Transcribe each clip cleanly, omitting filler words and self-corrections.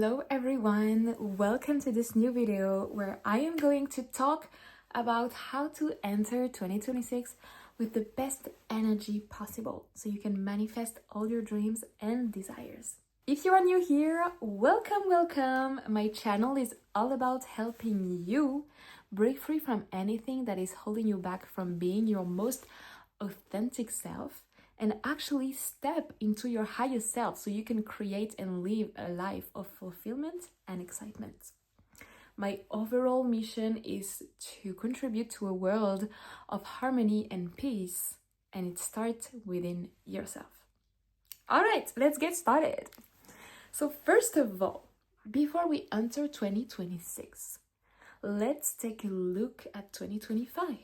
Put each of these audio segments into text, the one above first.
Hello everyone, welcome to this new video where I am going to talk about how to enter 2026 with the best energy possible so you can manifest all your dreams and desires. If you are new here, welcome. My channel is all about helping you break free from anything that is holding you back from being your most authentic self and actually step into your highest self so you can create and live a life of fulfillment and excitement. My overall mission is to contribute to a world of harmony and peace, and it starts within yourself. All right, let's get started. So first of all, before we enter 2026, let's take a look at 2025,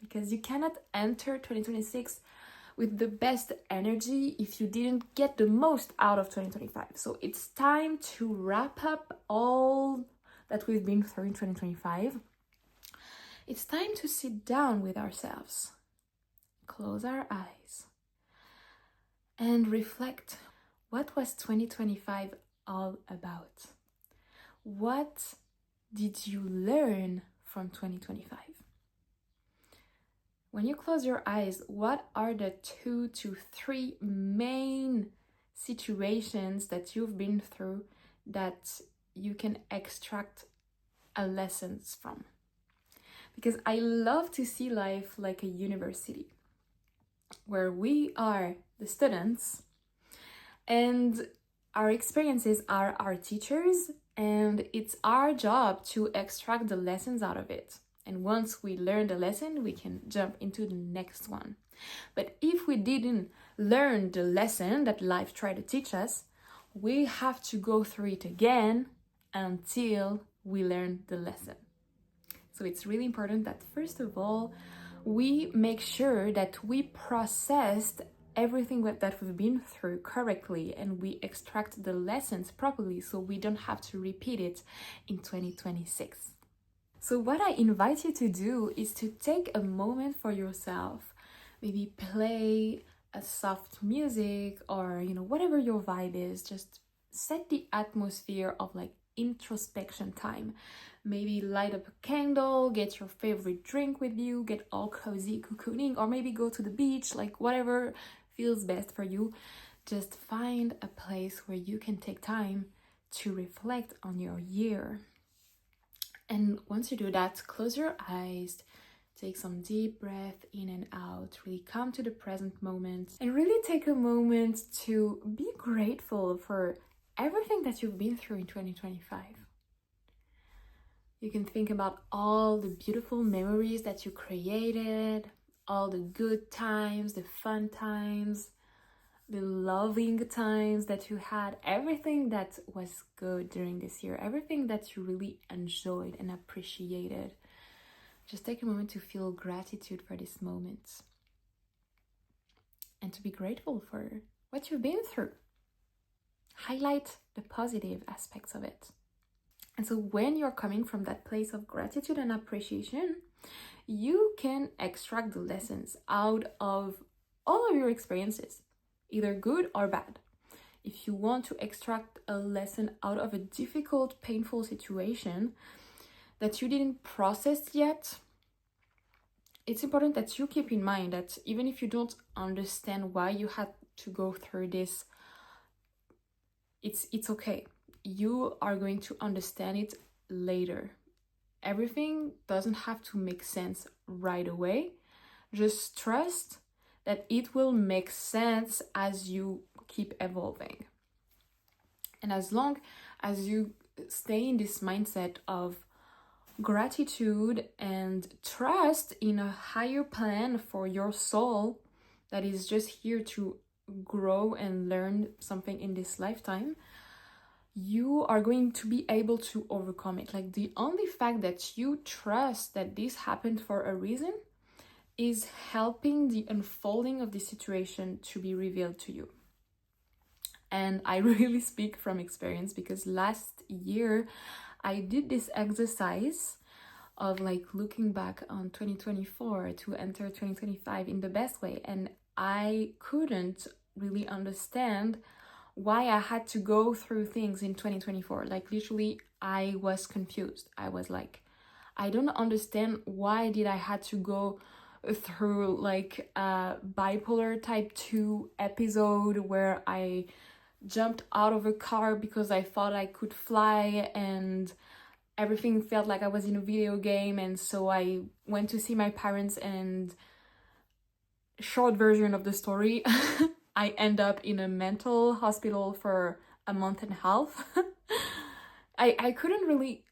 because you cannot enter 2026 with the best energy if you didn't get the most out of 2025. So it's time to wrap up all that we've been through in 2025. It's time to sit down with ourselves, close our eyes, and reflect. What was 2025 all about? What did you learn from 2025? When you close your eyes, what are the 2 to 3 main situations that you've been through that you can extract a lessons from? Because I love to see life like a university where we are the students and our experiences are our teachers, and it's our job to extract the lessons out of it. And once we learn the lesson, we can jump into the next one. But if we didn't learn the lesson that life tried to teach us, we have to go through it again until we learn the lesson. So it's really important that first of all, we make sure that we processed everything that we've been through correctly and we extract the lessons properly so we don't have to repeat it in 2026. So what I invite you to do is to take a moment for yourself. Maybe play a soft music or, whatever your vibe is. Just set the atmosphere of like introspection time. Maybe light up a candle, get your favorite drink with you, get all cozy cocooning, or maybe go to the beach, like whatever feels best for you. Just find a place where you can take time to reflect on your year. And once you do that, close your eyes, take some deep breath in and out, really come to the present moment, and really take a moment to be grateful for everything that you've been through in 2025. You can think about all the beautiful memories that you created, all the good times, the fun times, the loving times that you had, everything that was good during this year, everything that you really enjoyed and appreciated. Just take a moment to feel gratitude for this moment and to be grateful for what you've been through. Highlight the positive aspects of it. And so when you're coming from that place of gratitude and appreciation, you can extract the lessons out of all of your experiences, either good or bad. If you want to extract a lesson out of a difficult, painful situation that you didn't process yet, it's important that you keep in mind that even if you don't understand why you had to go through this, it's okay. You are going to understand it later. Everything doesn't have to make sense right away. Just trust that it will make sense as you keep evolving. And as long as you stay in this mindset of gratitude and trust in a higher plan for your soul that is just here to grow and learn something in this lifetime, you are going to be able to overcome it. Like the only fact that you trust that this happened for a reason is helping the unfolding of the situation to be revealed to you. And I really speak from experience because last year I did this exercise of like looking back on 2024 to enter 2025 in the best way, and I couldn't really understand why I had to go through things in 2024. Like literally, I was confused. I was like, I don't understand why did I had to go through like a bipolar type 2 episode where I jumped out of a car because I thought I could fly and everything felt like I was in a video game, and so I went to see my parents, and short version of the story, I end up in a mental hospital for a month and a half. I couldn't really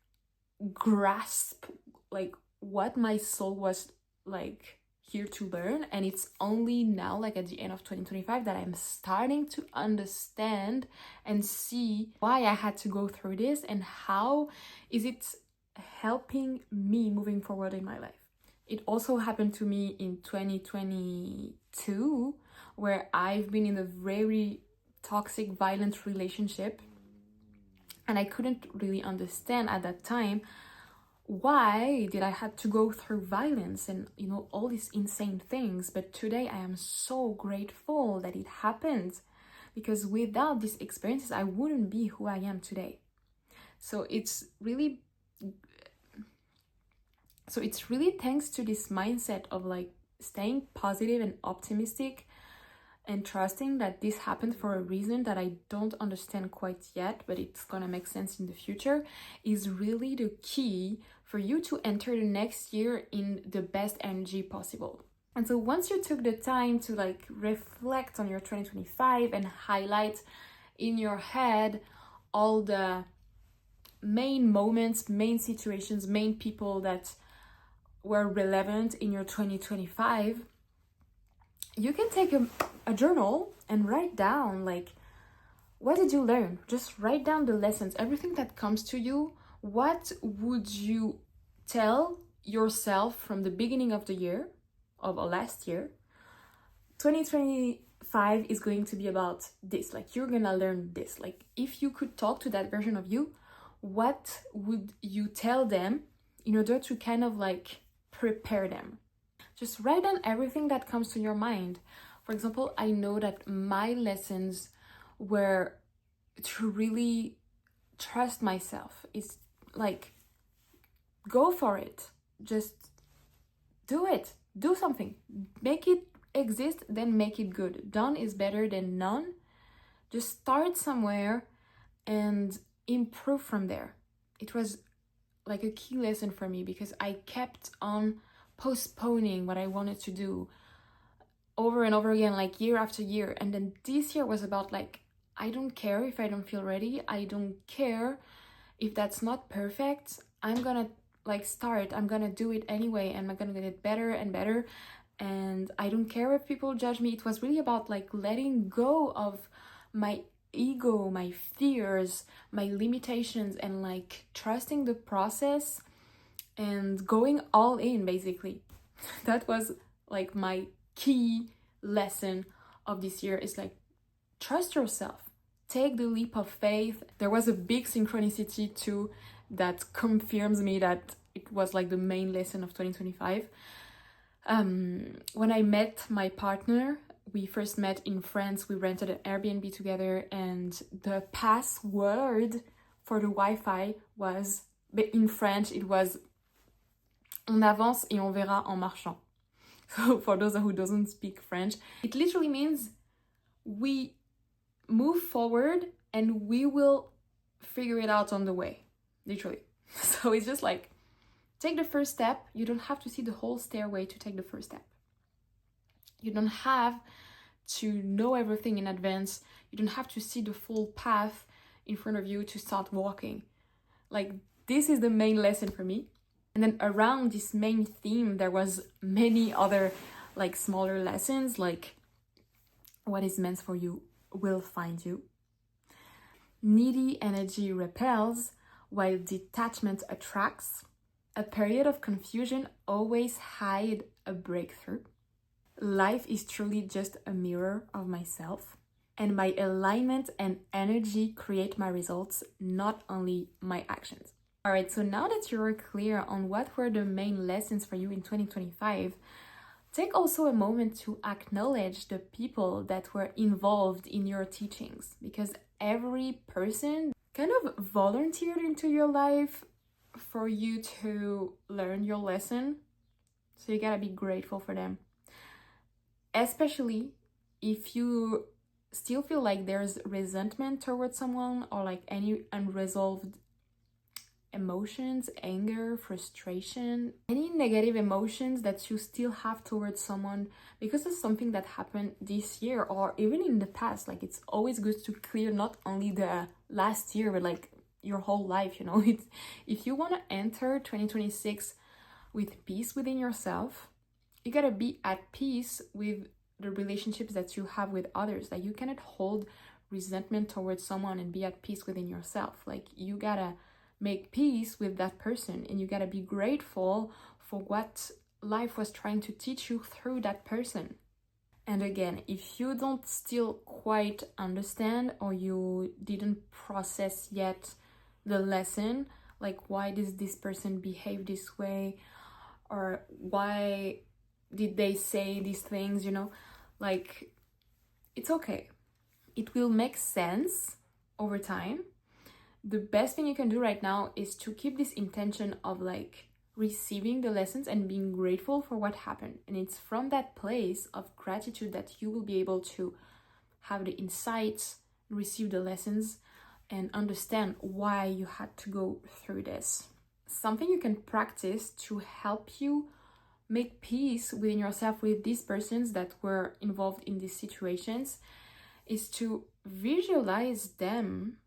grasp like what my soul was like here to learn, and it's only now, like at the end of 2025, that I'm starting to understand and see why I had to go through this and how is it helping me moving forward in my life. It also happened to me in 2022, where I've been in a very toxic, violent relationship, and I couldn't really understand at that time why did I had to go through violence and all these insane things. But today I am so grateful that it happened, because without these experiences I wouldn't be who I am today. So it's really thanks to this mindset of like staying positive and optimistic and trusting that this happened for a reason that I don't understand quite yet, but it's gonna make sense in the future, is really the key for you to enter the next year in the best energy possible. And so once you took the time to like reflect on your 2025 and highlight in your head all the main moments, main situations, main people that were relevant in your 2025, you can take a journal and write down like, what did you learn? Just write down the lessons, everything that comes to you. What would you tell yourself from the beginning of the year, of last year? 2025 is going to be about this. Like, you're gonna learn this. Like, if you could talk to that version of you, what would you tell them in order to kind of like prepare them? Just write down everything that comes to your mind. For example, I know that my lessons were to really trust myself. It's like, go for it. Just do it. Do something. Make it exist, then make it good. Done is better than none. Just start somewhere and improve from there. It was like a key lesson for me, because I kept on postponing what I wanted to do over and over again, like year after year. And then this year was about like, I don't care if I don't feel ready. I don't care if that's not perfect. I'm gonna like start. I'm gonna do it anyway, and I'm gonna get it better and better. And I don't care if people judge me. It was really about like letting go of my ego, my fears, my limitations, and like trusting the process and going all in, basically. That was like my key lesson of this year, is like, trust yourself, take the leap of faith. There was a big synchronicity too that confirms me that it was like the main lesson of 2025. When I met my partner, we first met in France. We rented an Airbnb together, and the password for the Wi-Fi was, in French, it was on avance et on verra en marchant. So for those who doesn't speak French, it literally means we move forward and we will figure it out on the way, literally. So it's just like, take the first step. You don't have to see the whole stairway to take the first step. You don't have to know everything in advance. You don't have to see the full path in front of you to start walking. Like, this is the main lesson for me. And then around this main theme, there was many other like smaller lessons, like what is meant for you will find you. Needy energy repels, while detachment attracts. A period of confusion always hides a breakthrough. Life is truly just a mirror of myself, and my alignment and energy create my results, not only my actions. Alright, so now that you're clear on what were the main lessons for you in 2025, Take also a moment to acknowledge the people that were involved in your teachings, because every person kind of volunteered into your life for you to learn your lesson. So you gotta be grateful for them. Especially if you still feel like there's resentment towards someone, or like any unresolved emotions, anger, frustration, any negative emotions that you still have towards someone because of something that happened this year or even in the past. Like, it's always good to clear not only the last year, but like your whole life, you know. It's, if you want to enter 2026 with peace within yourself, you gotta be at peace with the relationships that you have with others. Like, you cannot hold resentment towards someone and be at peace within yourself. Like, you gotta make peace with that person, and you gotta be grateful for what life was trying to teach you through that person. And again, if you don't still quite understand, or you didn't process yet the lesson, like, why does this person behave this way, or why did they say these things, you know, like, it's okay. It will make sense over time. The best thing you can do right now is to keep this intention of like receiving the lessons and being grateful for what happened. And it's from that place of gratitude that you will be able to have the insights, receive the lessons, and understand why you had to go through this. Something you can practice to help you make peace within yourself with these persons that were involved in these situations is to visualize them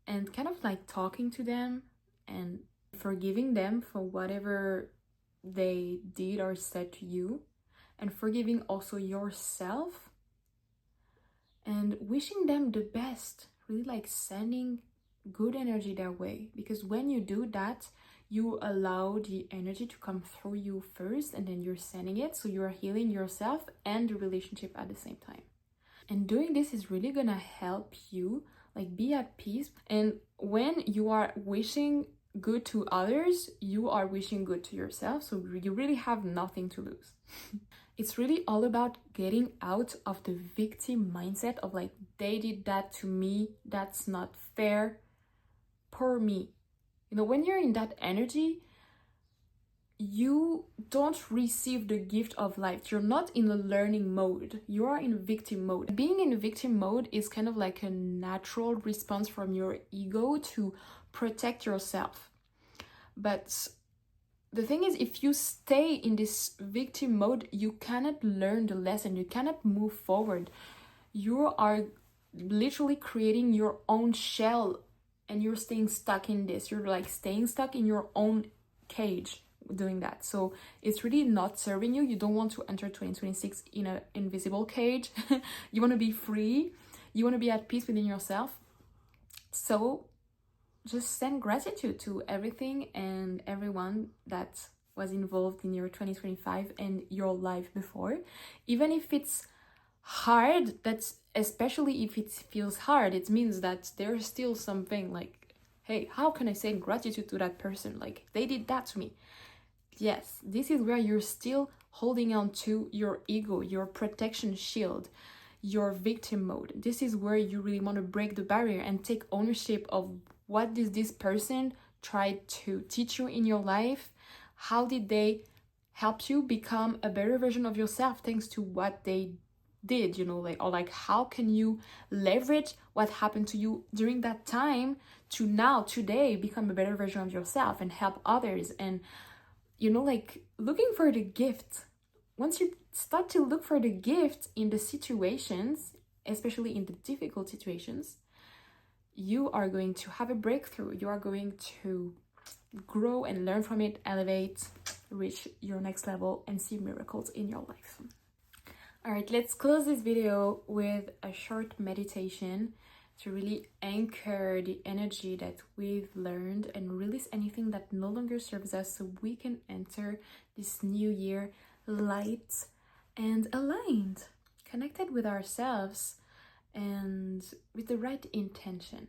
and kind of like talking to them and forgiving them for whatever they did or said to you, and forgiving also yourself, and wishing them the best, really like sending good energy their way. Because when you do that, you allow the energy to come through you first, and then you're sending it, so you're healing yourself and the relationship at the same time. And doing this is really gonna help you like be at peace. And when you are wishing good to others, you are wishing good to yourself, so you really have nothing to lose. It's really all about getting out of the victim mindset of like, they did that to me, that's not fair, poor me. You know, when you're in that energy, you don't receive the gift of life. You're not in a learning mode, you are in victim mode. Being in victim mode is kind of like a natural response from your ego to protect yourself. But the thing is, if you stay in this victim mode, you cannot learn the lesson, you cannot move forward. You are literally creating your own shell, and you're staying stuck in this. You're like staying stuck in your own cage doing that. So it's really not serving you. You don't want to enter 2026 in an invisible cage. You want to be free, you want to be at peace within yourself. So just send gratitude to everything and everyone that was involved in your 2025 and your life before. Even if it's hard, that's, especially if it feels hard, it means that there's still something like, hey, how can I say gratitude to that person? Like, they did that to me. Yes, this is where you're still holding on to your ego, your protection shield, your victim mode. This is where you really want to break the barrier and take ownership of what did this person try to teach you in your life? How did they help you become a better version of yourself thanks to what they did, you know, like, or like, how can you leverage what happened to you during that time to now, today, become a better version of yourself and help others? And you know, like, looking for the gift. Once you start to look for the gift in the situations, especially in the difficult situations, you are going to have a breakthrough. You are going to grow and learn from it, elevate, reach your next level, and see miracles in your life. All right, let's close this video with a short meditation to really anchor the energy that we've learned and release anything that no longer serves us, so we can enter this new year light and aligned, connected with ourselves and with the right intention.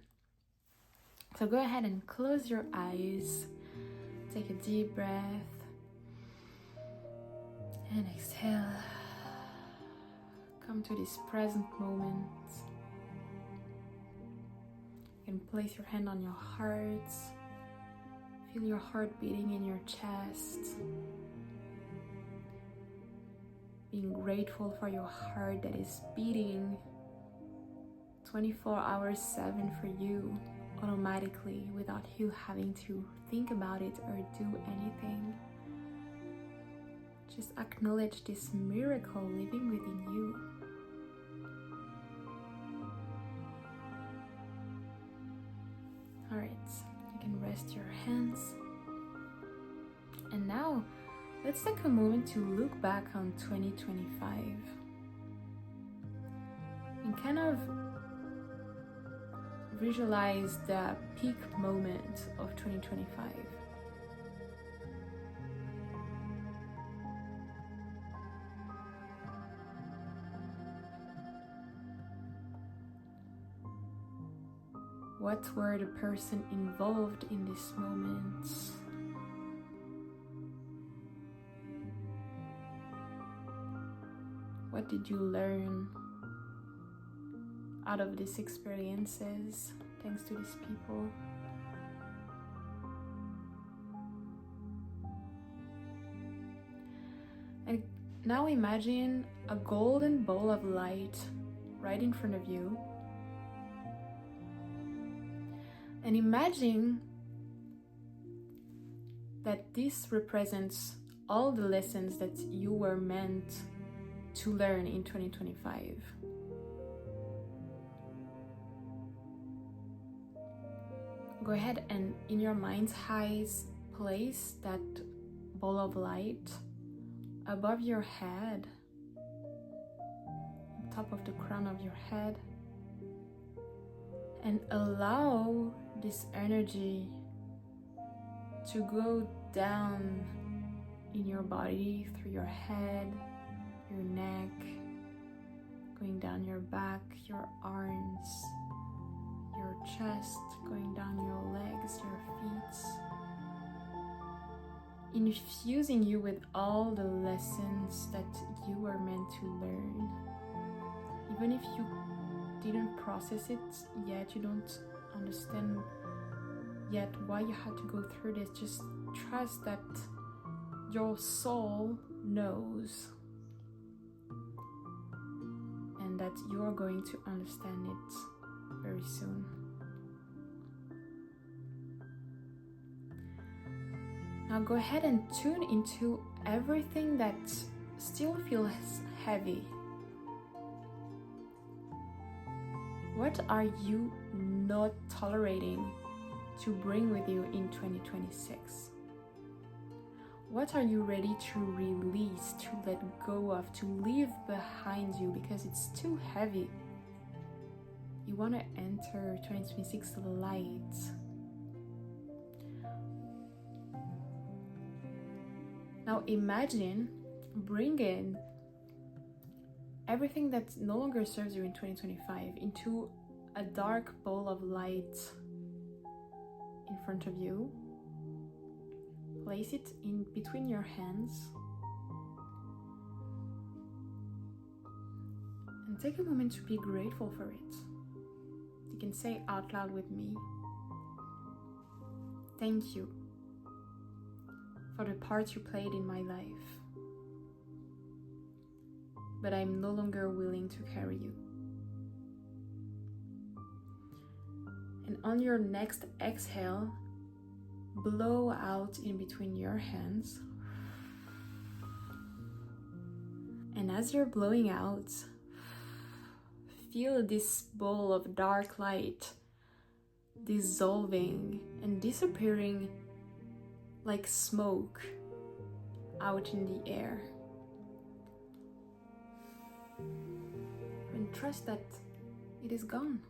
So go ahead and close your eyes, take a deep breath, And exhale. Come to this present moment. You can place your hand on your heart. Feel your heart beating in your chest. Being grateful for your heart that is beating 24 hours 7 for you automatically without you having to think about it or do anything. Just acknowledge this miracle living within you. Alright, you can rest your hands. And now, let's take a moment to look back on 2025 and kind of visualize the peak moment of 2025. What were the person involved in this moment? What did you learn out of these experiences thanks to these people? And now imagine a golden ball of light right in front of you. And imagine that this represents all the lessons that you were meant to learn in 2025. Go ahead and in your mind's eye, place that ball of light above your head, on top of the crown of your head, and allow this energy to go down in your body through your head, your neck, going down your back, your arms, your chest, going down your legs, your feet, infusing you with all the lessons that you were meant to learn. Even if you didn't process it yet, you don't understand yet why you had to go through this, just trust that your soul knows and that you are going to understand it very soon. Now go ahead and tune into everything that still feels heavy. What are you not tolerating to bring with you in 2026? What are you ready to release, to let go of, to leave behind you because it's too heavy? You want to enter 2026 light. Now imagine bringing everything that no longer serves you in 2025 into a dark ball of light in front of you. Place it in between your hands and take a moment to be grateful for it. You can say out loud with me, thank you for the part you played in my life, but I'm no longer willing to carry you. And on your next exhale, blow out in between your hands. And as you're blowing out, feel this ball of dark light dissolving and disappearing like smoke out in the air. And trust that it is gone.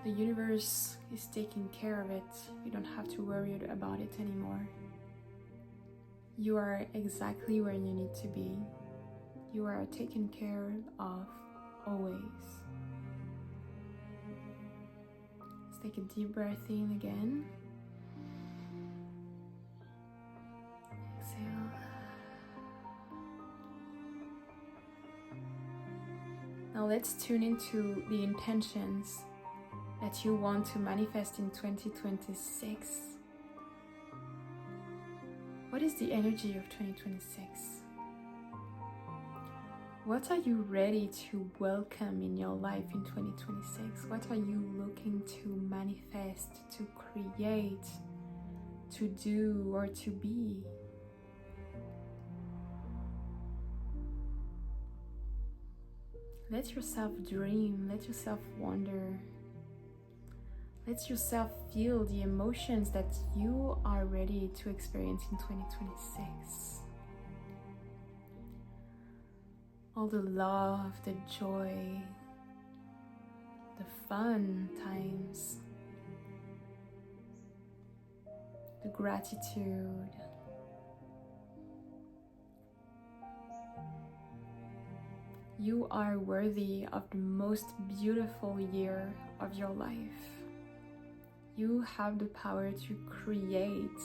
The universe is taking care of it. You don't have to worry about it anymore. You are exactly where you need to be. You are taken care of always. Let's take a deep breath in again. Exhale. Now let's tune into the intentions that you want to manifest in 2026. What is the energy of 2026? What are you ready to welcome in your life in 2026? What are you looking to manifest, to create, to do, or to be? Let yourself dream, let yourself wonder. Let yourself feel the emotions that you are ready to experience in 2026. All the love, the joy, the fun times, the gratitude. You are worthy of the most beautiful year of your life. You have the power to create,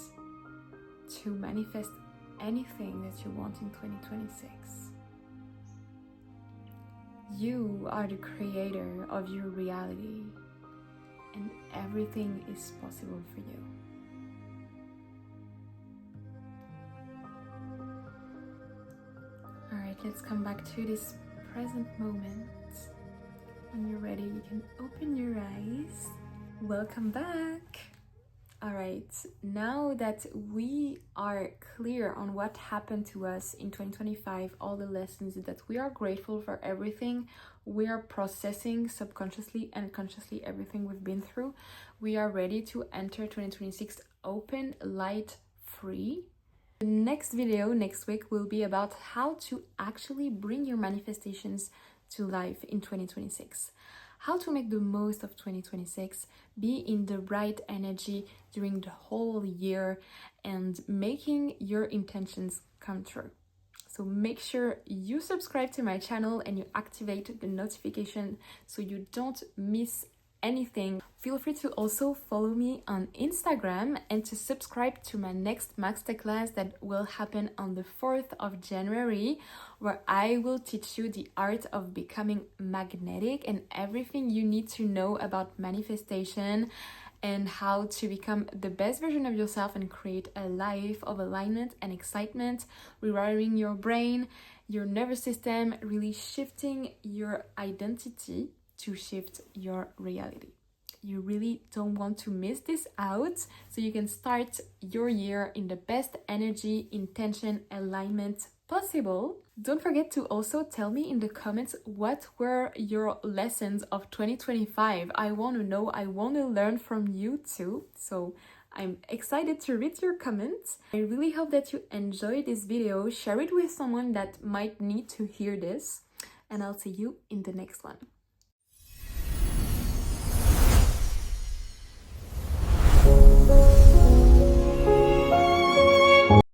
to manifest anything that you want in 2026. You are the creator of your reality, and everything is possible for you. Alright, let's come back to this present moment. When you're ready, you can open your eyes. Welcome back. Alright, now that we are clear on what happened to us in 2025, all the lessons that we are grateful for, everything we are processing subconsciously and consciously, everything we've been through, we are ready to enter 2026 open, light, free. The next video next week will be about how to actually bring your manifestations to life in 2026. How to make the most of 2026, be in the right energy during the whole year, and making your intentions come true. So make sure you subscribe to my channel and you activate the notification so you don't miss anything. Feel free to also follow me on Instagram and to subscribe to my next masterclass that will happen on the 4th of January, where I will teach you the art of becoming magnetic and everything you need to know about manifestation and how to become the best version of yourself and create a life of alignment and excitement, rewiring your brain, your nervous system, really shifting your identity to shift your reality. You really don't want to miss this out, so you can start your year in the best energy, intention, alignment possible. Don't forget to also tell me in the comments what were your lessons of 2025. I want to know, I want to learn from you too. So I'm excited to read your comments. I really hope that you enjoyed this video. Share it with someone that might need to hear this, and I'll see you in the next one.